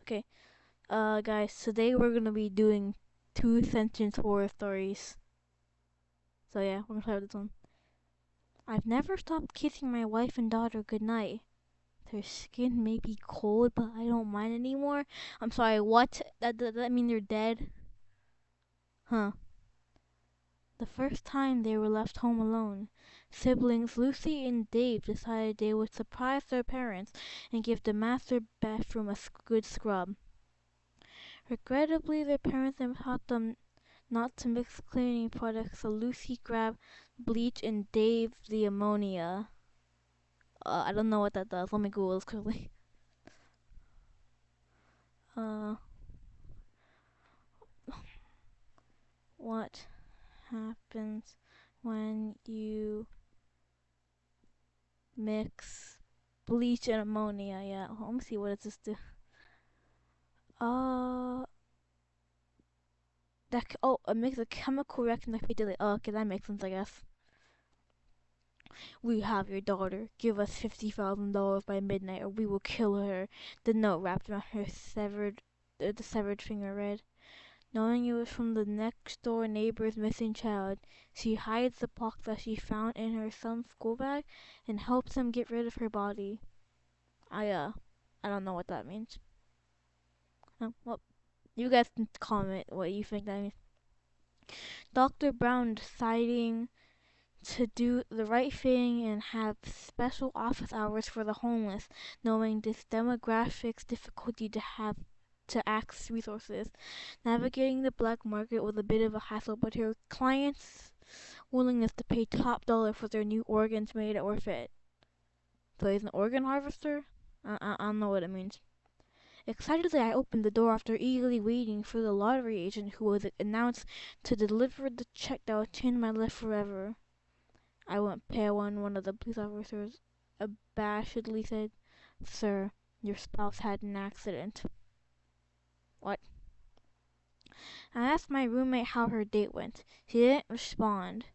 Okay, guys, today we're gonna be doing two sentence horror stories. So yeah, we're gonna start with this one. I've never stopped kissing my wife and daughter goodnight. Their skin may be cold, but I don't mind anymore. I'm sorry, what? Does that mean they're dead? Huh. The first time they were left home alone, siblings Lucy and Dave decided they would surprise their parents and give the master bathroom a good scrub. Regrettably, their parents had taught them not to mix cleaning products, so Lucy grabbed bleach and Dave the ammonia. I don't know what that does. Let me Google this quickly. Uh, what happens when you mix bleach and ammonia? Yeah, let me see. What does this do? Uh, it makes a chemical reaction that we delete. Oh, okay, that makes sense, I guess. We have your daughter. Give us $50,000 by midnight, or we will kill her. The note wrapped around her the severed finger read. Knowing it was from the next door neighbor's missing child, she hides the box that she found in her son's school bag and helps him get rid of her body. I don't know what that means. Well, you guys can comment what you think that means. Dr. Brown deciding to do the right thing and have special office hours for the homeless, knowing this demographic's difficulty to access resources. Navigating the black market was a bit of a hassle, but her clients' willingness to pay top dollar for their new organs made it worth it. So he's an organ harvester? I don't know what it means. Excitedly, I opened the door after eagerly waiting for the lottery agent who was announced to deliver the check that would change my life forever. I went pale when one of the police officers abashedly said, "Sir, your spouse had an accident." What? I asked my roommate how her date went. She didn't respond.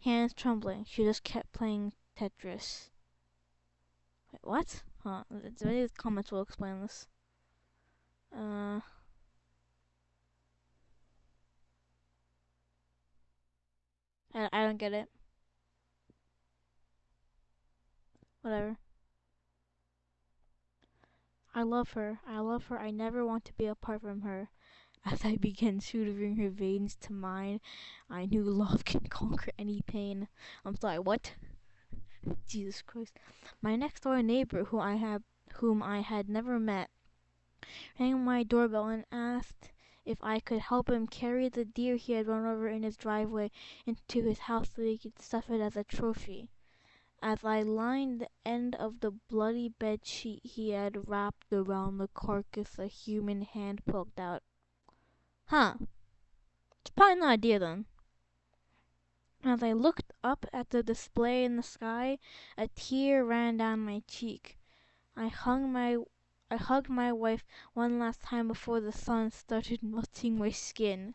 Hands trembling, she just kept playing Tetris. Wait, what? Huh, maybe the comments will explain this. Uh, I don't get it. Whatever. I love her. I love her. I never want to be apart from her. As I began tutoring her veins to mine, I knew love can conquer any pain. I'm sorry, what? Jesus Christ. My next door neighbor, whom I had never met, rang my doorbell and asked if I could help him carry the deer he had run over in his driveway into his house so he could stuff it as a trophy. As I lined the end of the bloody bed sheet he had wrapped around the carcass, a human hand poked out. Huh. It's probably not a deer then. As I looked up at the display in the sky, a tear ran down my cheek. I hung my I hugged my wife one last time before the sun started melting my skin.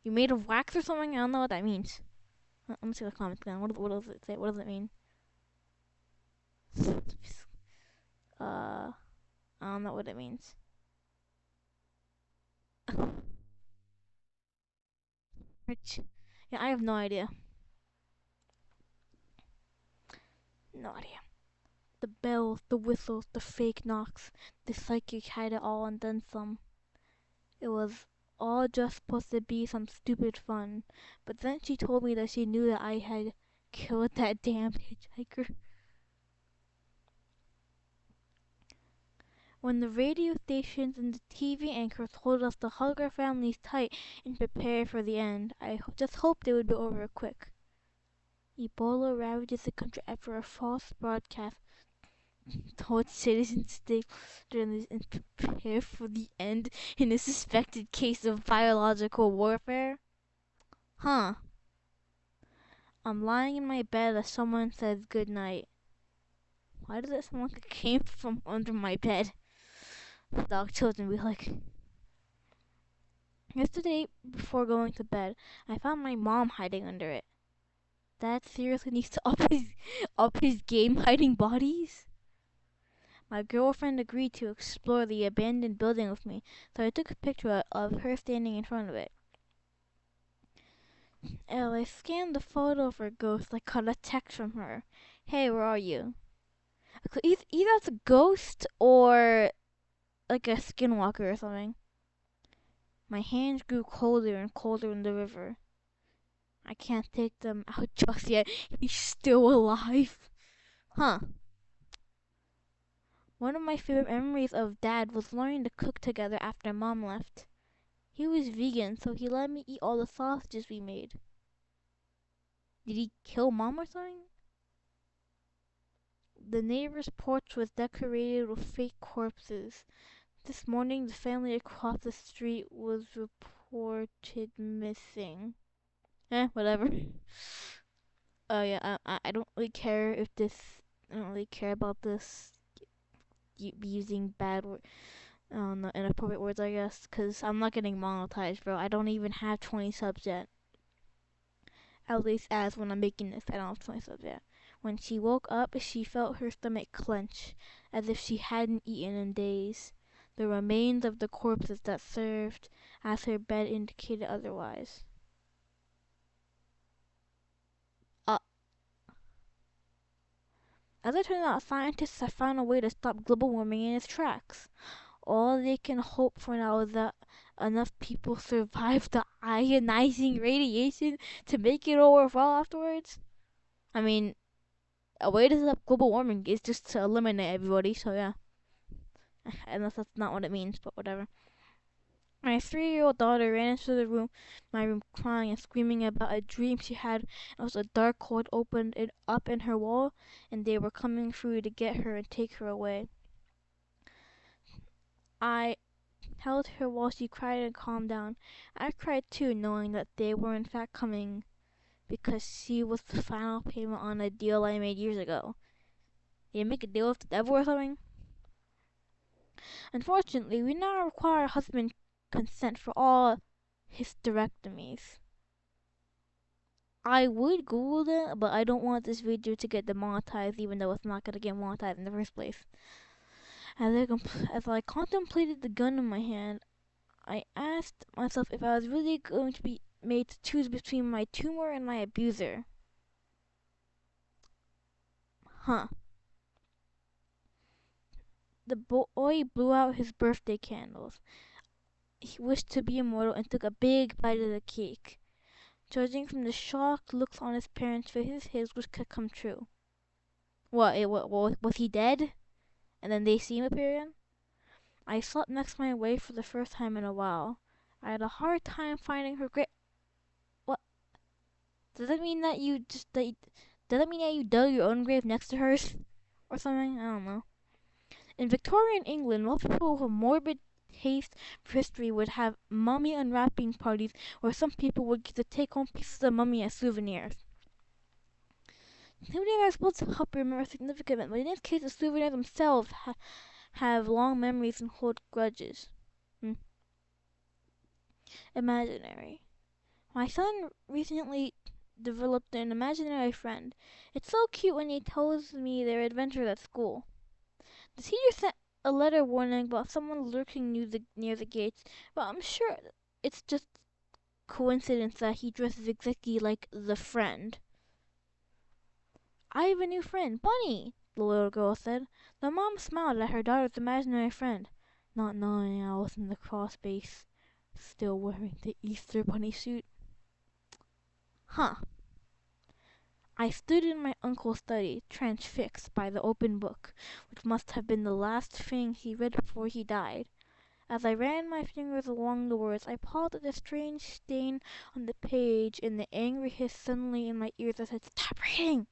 You made of wax or something? I don't know what that means. Let me see the comments again. What does it say? What does it mean? I don't know what it means. Yeah, I have no idea. No idea. The bells, the whistles, the fake knocks. The psychic had it all and then some. It was all just supposed to be some stupid fun. But then she told me that she knew that I had killed that damn hitchhiker. When the radio stations and the TV anchors told us to hug our families tight and prepare for the end, I just hoped it would be over quick. Ebola ravages the country after a false broadcast told citizens to stay journalists and prepare for the end in a suspected case of biological warfare. Huh. I'm lying in my bed as someone says good night. Why does it sound like it came from under my bed? The dog children be like. Yesterday, before going to bed, I found my mom hiding under it. Dad seriously needs to up his game hiding bodies? My girlfriend agreed to explore the abandoned building with me, so I took a picture of her standing in front of it. As I scanned the photo of her ghost, I got a text from her. Hey, where are you? Either it's a ghost or like a skinwalker or something. My hands grew colder and colder in the river. I can't take them out just yet. He's still alive. Huh. One of my favorite memories of Dad was learning to cook together after Mom left. He was vegan, so he let me eat all the sausages we made. Did he kill Mom or something? The neighbor's porch was decorated with fake corpses. This morning, the family across the street was reported missing. Whatever. Oh yeah, I don't really care if this. I don't really care about this using bad inappropriate words, I guess, because I'm not getting monetized, bro. I don't even have 20 subs yet. At least as when I'm making this, I don't have 20 subs yet. When she woke up, she felt her stomach clench, as if she hadn't eaten in days. The remains of the corpses that served as her bed indicated otherwise. As it turned out, scientists have found a way to stop global warming in its tracks. All they can hope for now is that enough people survive the ionizing radiation to make it all worthwhile afterwards. I mean, a way to stop global warming is just to eliminate everybody, so yeah. Unless that's not what it means, but whatever. My 3-year-old daughter ran into my room crying and screaming about a dream she had. It was a dark hole opened up in her wall, and they were coming through to get her and take her away. I held her while she cried and calmed down. I cried too, knowing that they were in fact coming, because she was the final payment on a deal I made years ago. Did you make a deal with the devil or something? Unfortunately, we now require husband consent for all hysterectomies. I would Google that, but I don't want this video to get demonetized, even though it's not going to get monetized in the first place. As I contemplated the gun in my hand, I asked myself if I was really going to be made to choose between my tumor and my abuser. Huh. The boy blew out his birthday candles. He wished to be immortal and took a big bite of the cake. Judging from the shocked looks on his parents' faces, his wish could come true. Was he dead? And then they see him appear again? I slept next to my wife for the first time in a while. I had a hard time finding her grave. What? Does that mean that you does that mean that you dug your own grave next to hers? Or something? I don't know. In Victorian England, most people with a morbid taste for history would have mummy unwrapping parties where some people would get to take home pieces of mummy as souvenirs. Souvenirs are supposed to help you remember significant events, but in this case, the souvenirs themselves have long memories and hold grudges. Imaginary. My son recently developed an imaginary friend. It's so cute when he tells me their adventures at school. The teacher sent a letter warning about someone lurking near the gates, but I'm sure it's just coincidence that he dresses exactly like the friend. I have a new friend, Bunny, the little girl said. The mom smiled at her daughter's imaginary friend, not knowing I was in the crawl space, still wearing the Easter bunny suit. Huh. I stood in my uncle's study, transfixed by the open book, which must have been the last thing he read before he died. As I ran my fingers along the words, I paused at a strange stain on the page, and the angry hiss suddenly in my ears. I said, "Stop reading!"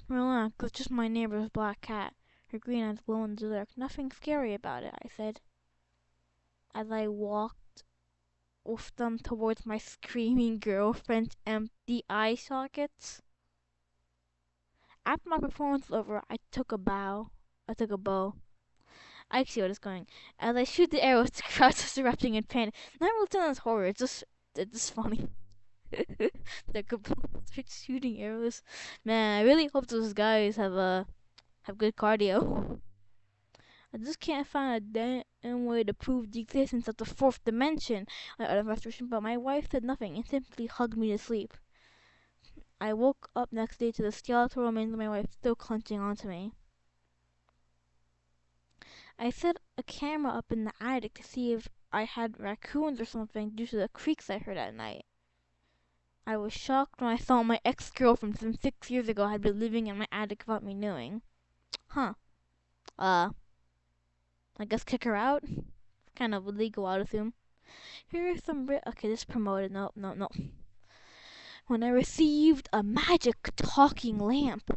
Relax, it's just my neighbor's black cat. Her green eyes glow in the dark. Nothing scary about it, I said, as I walked with them towards my screaming girlfriend's empty eye sockets. After my performance was over, I took a bow. I see what it's going. As I shoot the arrows, the crowd starts erupting in panic. Not Lieutenant's horror, it's just funny. They're shooting arrows. Man, I really hope those guys have have good cardio. I just can't find a damn way to prove the existence of the fourth dimension. I uttered frustration, but my wife said nothing and simply hugged me to sleep. I woke up next day to the skeletal remains of my wife still clutching onto me. I set a camera up in the attic to see if I had raccoons or something due to the creaks I heard at night. I was shocked when I saw my ex-girlfriend from 6 years ago had been living in my attic without me knowing. Huh. I guess kick her out? Kind of illegal, I'd assume. Here are some okay, this promoted. No. When I received a magic talking lamp,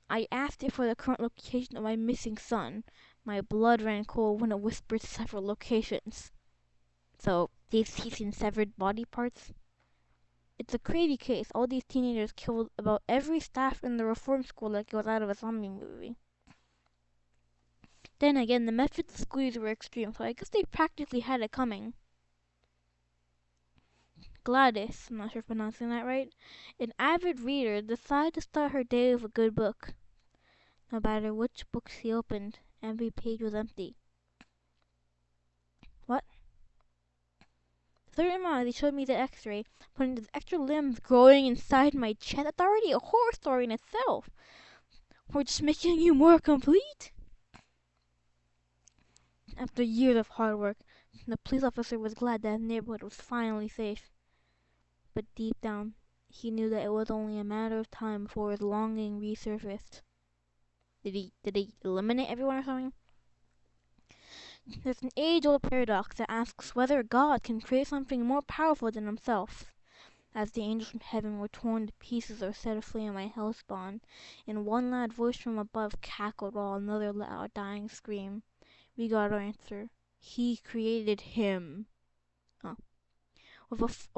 I asked it for the current location of my missing son. My blood ran cold when it whispered several locations. So, he's seen severed body parts? It's a crazy case. All these teenagers killed about every staff in the reform school like it was out of a zombie movie. Then again, the methods of squeeze were extreme, so I guess they practically had it coming. Gladys, I'm not sure if I'm pronouncing that right, an avid reader, decided to start her day with a good book. No matter which book she opened, every page was empty. What? Third month, they showed me the x-ray, putting these extra limbs growing inside my chest. That's already a horror story in itself. We're just making you more complete. After years of hard work, the police officer was glad that his neighborhood was finally safe. But deep down, he knew that it was only a matter of time before his longing resurfaced. Did he eliminate everyone or something? There's an age-old paradox that asks whether God can create something more powerful than himself. As the angels from heaven were torn to pieces or set aflame in my hellspawn, and one loud voice from above cackled while another let out a dying scream, we got our answer. He created him. Oh. With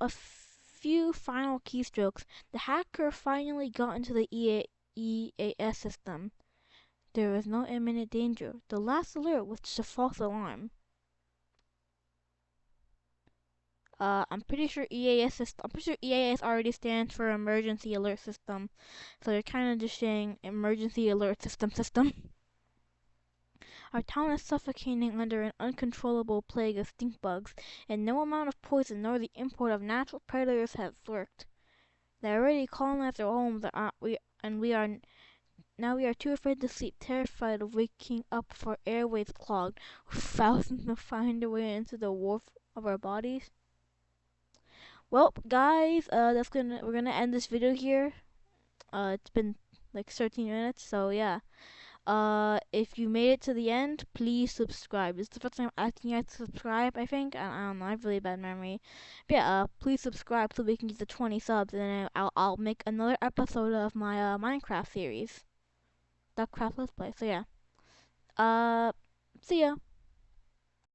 a few final keystrokes, the hacker finally got into the EAS system. There was no imminent danger. The last alert was just a false alarm. I'm pretty sure EAS already stands for Emergency Alert System, so they're kind of just saying Emergency Alert System. Our town is suffocating under an uncontrollable plague of stink bugs, and no amount of poison nor the import of natural predators has worked. They already colonized our homes, we are too afraid to sleep, terrified of waking up with our airways clogged, with thousands to find their way into the warp of our bodies. Well, guys, we're gonna end this video here. It's been like 13 minutes, so yeah. If you made it to the end, please subscribe. It's the first time I'm asking you guys to subscribe, I think. I don't know, I have really bad memory. But yeah, please subscribe so we can get to 20 subs, and then I'll make another episode of my Minecraft series. Duckcraft Let's Play. So yeah. See ya.